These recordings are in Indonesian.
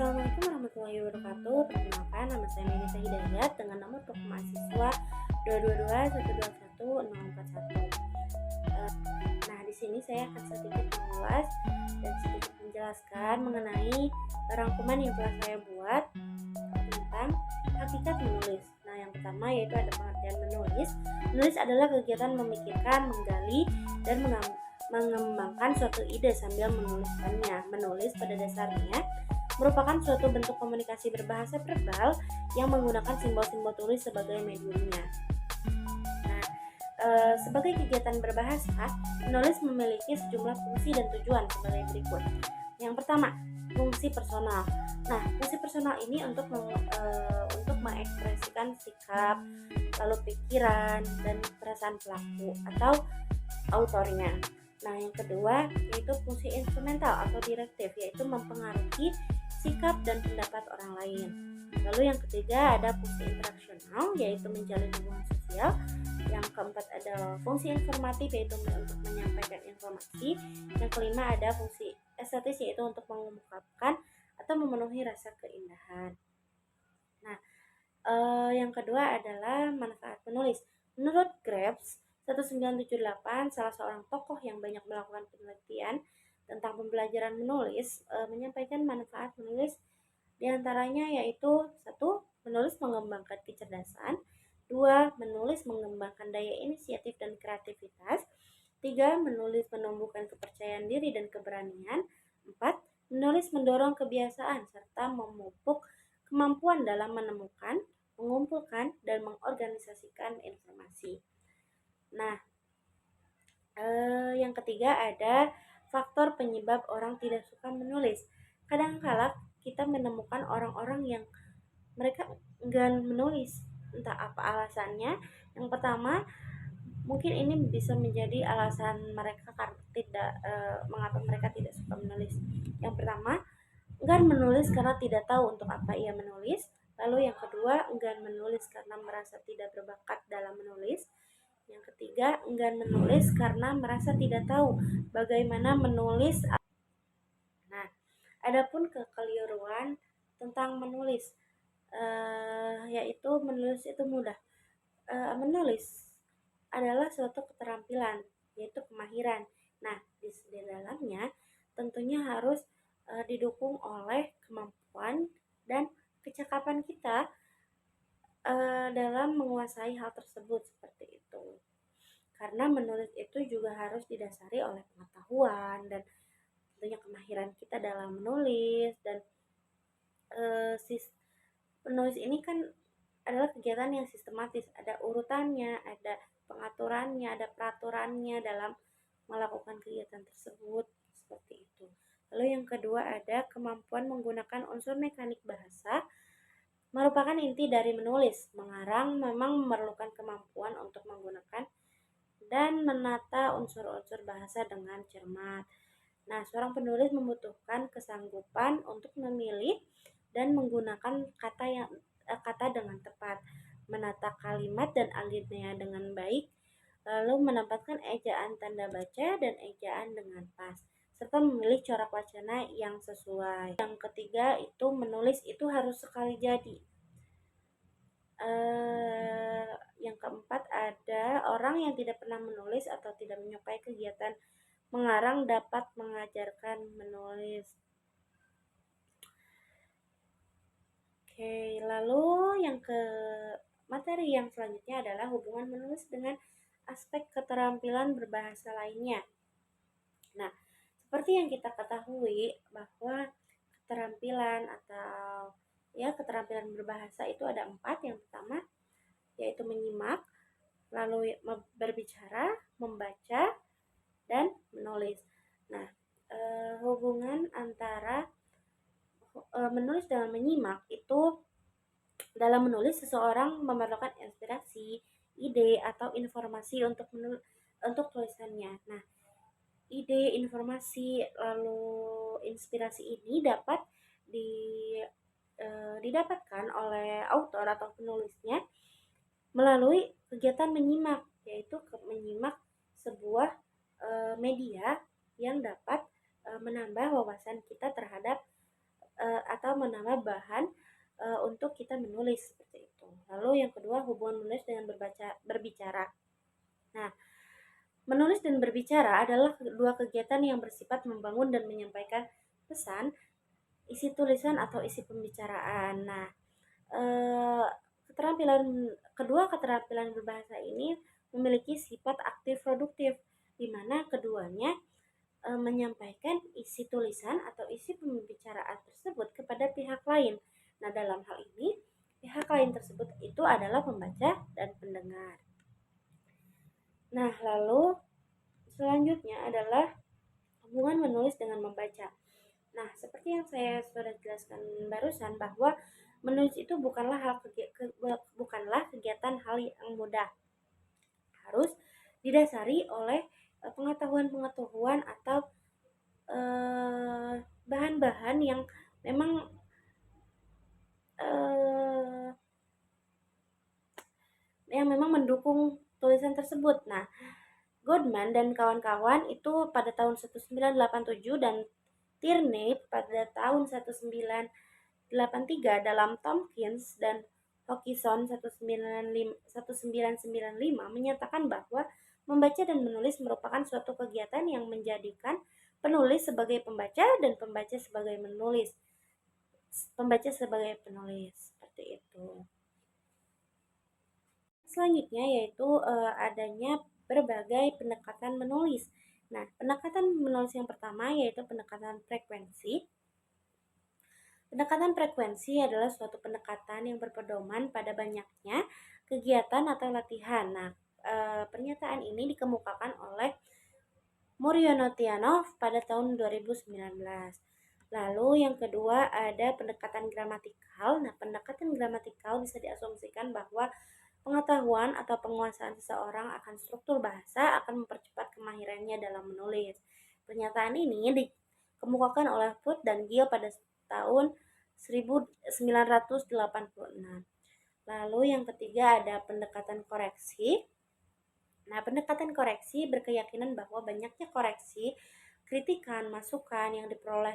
Assalamualaikum warahmatullahi wabarakatuh. Perkenalkan, nama saya Melisa Hidayat dengan nomor pokok mahasiswa 222 121 041. Nah, di sini saya akan sedikit mengulas dan sedikit menjelaskan mengenai rangkuman yang telah saya buat tentang hakikat menulis. Nah, yang pertama yaitu ada pengertian menulis. Menulis adalah kegiatan memikirkan, menggali, dan mengembangkan suatu ide sambil menuliskannya. Menulis pada dasarnya merupakan suatu bentuk komunikasi berbahasa verbal yang menggunakan simbol-simbol tulis sebagai mediumnya. Nah, sebagai kegiatan berbahasa, menulis memiliki sejumlah fungsi dan tujuan sebagai berikut. Yang pertama, fungsi personal. Nah, fungsi personal ini untuk mengekspresikan sikap, lalu pikiran dan perasaan pelaku atau autornya. Nah, yang kedua yaitu fungsi instrumental atau direktif, yaitu mempengaruhi sikap dan pendapat orang lain. Lalu yang ketiga ada fungsi interaksional, yaitu menjalin hubungan sosial. Yang keempat ada fungsi informatif, yaitu untuk menyampaikan informasi. Yang kelima ada fungsi estetis, yaitu untuk mengungkapkan atau memenuhi rasa keindahan. Nah, yang kedua adalah manfaat menulis. Menurut Krebs 1978, salah seorang tokoh yang banyak melakukan penelitian tentang pembelajaran menulis, menyampaikan manfaat menulis diantaranya yaitu 1. Menulis mengembangkan kecerdasan. 2. Menulis mengembangkan daya inisiatif dan kreativitas. 3. Menulis menumbuhkan kepercayaan diri dan keberanian. 4. Menulis mendorong kebiasaan serta memupuk kemampuan dalam menemukan, mengumpulkan, dan mengorganisasikan informasi. Nah, yang ketiga ada faktor penyebab orang tidak suka menulis. Kadang-kala kita menemukan orang-orang yang mereka enggan menulis, entah apa alasannya. Yang pertama, mungkin ini bisa menjadi alasan mereka karena mengapa mereka tidak suka menulis. Yang pertama, enggan menulis karena tidak tahu untuk apa ia menulis. Lalu yang kedua, enggan menulis karena merasa tidak berbakat dalam menulis. Yang ketiga, enggan menulis karena merasa tidak tahu bagaimana menulis. Nah, adapun kekeliruan tentang menulis, yaitu menulis itu mudah. Menulis adalah suatu keterampilan, yaitu kemahiran. Nah, di dalamnya tentunya harus didukung oleh kemampuan dan kecakapan kita dalam menguasai hal tersebut seperti itu. Karena menulis itu juga harus didasari oleh pengetahuan dan tentunya kemahiran kita dalam menulis. Dan menulis ini kan adalah kegiatan yang sistematis, ada urutannya, ada pengaturannya, ada peraturannya dalam melakukan kegiatan tersebut seperti itu. Lalu yang kedua ada kemampuan menggunakan unsur mekanik bahasa. Merupakan inti dari menulis. Mengarang memang memerlukan kemampuan untuk menggunakan dan menata unsur-unsur bahasa dengan cermat. Nah, seorang penulis membutuhkan kesanggupan untuk memilih dan menggunakan kata dengan tepat, menata kalimat dan alinea dengan baik, lalu menempatkan ejaan tanda baca dan ejaan dengan pas, serta memilih corak wacana yang sesuai. Yang ketiga itu menulis itu harus sekali jadi. Yang keempat ada orang yang tidak pernah menulis atau tidak menyukai kegiatan mengarang dapat mengajarkan menulis. Oke, lalu yang ke materi yang selanjutnya adalah hubungan menulis dengan aspek keterampilan berbahasa lainnya. Nah, seperti yang kita ketahui bahwa keterampilan atau keterampilan berbahasa itu ada 4. Yang pertama yaitu menyimak, lalu berbicara, membaca, dan menulis. Nah, hubungan antara menulis dengan menyimak itu, dalam menulis seseorang memerlukan inspirasi, ide, atau informasi untuk tulisannya. Nah, ide, informasi, lalu inspirasi ini dapat didapatkan oleh autor atau penulisnya melalui kegiatan menyimak, yaitu menyimak sebuah media yang dapat menambah wawasan kita terhadap atau menambah bahan untuk kita menulis seperti itu. Lalu yang kedua, hubungan menulis dengan berbicara. Nah, menulis dan berbicara adalah dua kegiatan yang bersifat membangun dan menyampaikan pesan, isi tulisan atau isi pembicaraan. Nah, eh, keterampilan berbahasa ini memiliki sifat aktif produktif, di mana keduanya menyampaikan isi tulisan atau isi pembicaraan tersebut kepada pihak lain. Nah, dalam hal ini, pihak lain tersebut itu adalah pembaca dan pendengar. Nah, lalu selanjutnya adalah hubungan menulis dengan membaca. Nah, seperti yang saya sudah jelaskan barusan bahwa menulis itu bukanlah kegiatan hal yang mudah. Harus didasari oleh pengetahuan-pengetahuan atau bahan-bahan eh, yang memang mendukung tulisan tersebut. Nah, Goodman dan kawan-kawan itu pada tahun 1987 dan Tierney pada tahun 1983 dalam Tompkins dan Hawkinson 1995 menyatakan bahwa membaca dan menulis merupakan suatu kegiatan yang menjadikan penulis sebagai pembaca dan pembaca sebagai penulis seperti itu. Selanjutnya yaitu adanya berbagai pendekatan menulis. Nah, pendekatan menulis yang pertama yaitu pendekatan frekuensi. Pendekatan frekuensi adalah suatu pendekatan yang berpedoman pada banyaknya kegiatan atau latihan. Nah, pernyataan ini dikemukakan oleh Muryono pada tahun 2019. Lalu yang kedua ada pendekatan gramatikal. Nah, pendekatan gramatikal bisa diasumsikan bahwa pengetahuan atau penguasaan seseorang akan struktur bahasa akan mempercepat kemahirannya dalam menulis. Pernyataan ini dikemukakan oleh Foot dan Gill pada tahun 1986. Lalu yang ketiga ada pendekatan koreksi. Nah, pendekatan koreksi berkeyakinan bahwa banyaknya koreksi, kritikan, masukan yang diperoleh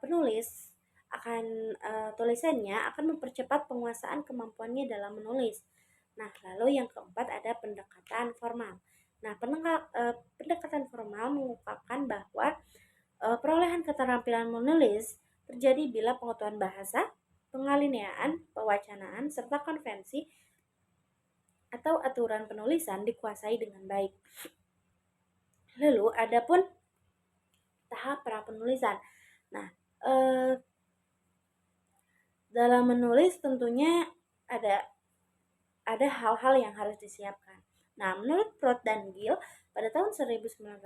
penulis akan tulisannya akan mempercepat penguasaan kemampuannya dalam menulis. Nah, lalu yang keempat ada pendekatan formal. Nah, pendekatan formal mengungkapkan bahwa perolehan keterampilan menulis terjadi bila pengetahuan bahasa, pengalineaan, pewacanaan, serta konvensi atau aturan penulisan dikuasai dengan baik. Lalu adapun tahap pra penulisan. Nah, dalam menulis tentunya ada hal-hal yang harus disiapkan. Nah, menurut Prout dan Gill pada tahun 1986,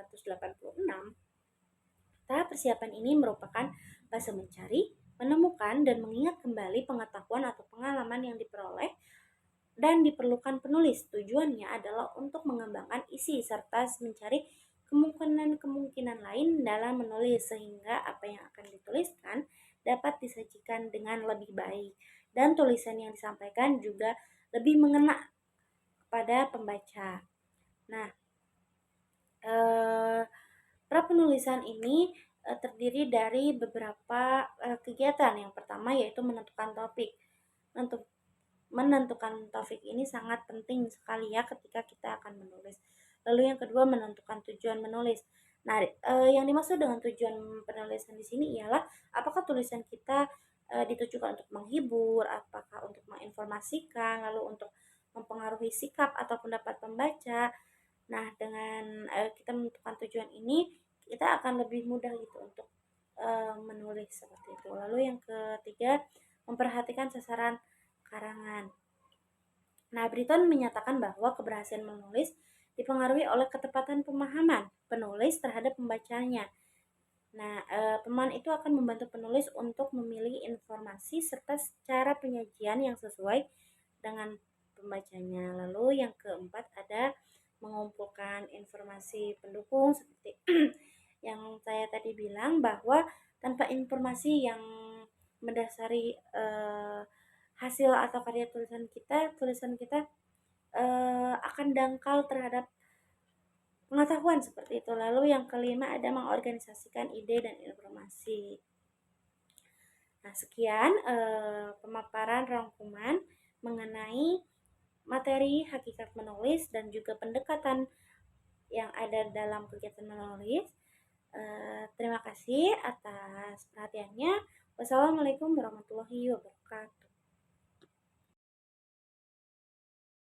tahap persiapan ini merupakan fase mencari, menemukan, dan mengingat kembali pengetahuan atau pengalaman yang diperoleh dan diperlukan penulis. Tujuannya adalah untuk mengembangkan isi serta mencari kemungkinan-kemungkinan lain dalam menulis sehingga apa yang akan dituliskan dapat disajikan dengan lebih baik dan tulisan yang disampaikan juga lebih mengena kepada pembaca. Nah, prapenulisan ini terdiri dari beberapa kegiatan. Yang pertama yaitu menentukan topik. Menentukan topik ini sangat penting sekali ya ketika kita akan menulis. Lalu yang kedua menentukan tujuan menulis. Nah, yang dimaksud dengan tujuan penulisan di sini ialah apakah tulisan kita ditujukan untuk menghibur, apakah untuk menginformasikan, lalu untuk mempengaruhi sikap atau pendapat pembaca. Nah, dengan kita menentukan tujuan ini, kita akan lebih mudah gitu untuk menulis seperti itu. Lalu yang ketiga, memperhatikan sasaran karangan. Nah, Britton menyatakan bahwa keberhasilan menulis dipengaruhi oleh ketepatan pemahaman penulis terhadap pembacanya. Nah, pemahaman itu akan membantu penulis untuk memilih informasi serta cara penyajian yang sesuai dengan pembacanya. Lalu yang keempat ada mengumpulkan informasi pendukung seperti yang saya tadi bilang bahwa tanpa informasi yang mendasari hasil atau karya tulisan kita akan dangkal terhadap pengetahuan seperti itu. Lalu yang kelima ada mengorganisasikan ide dan informasi. Nah, sekian pemaparan rangkuman mengenai materi hakikat menulis dan juga pendekatan yang ada dalam kegiatan menulis. Terima kasih atas perhatiannya. Wassalamualaikum warahmatullahi wabarakatuh.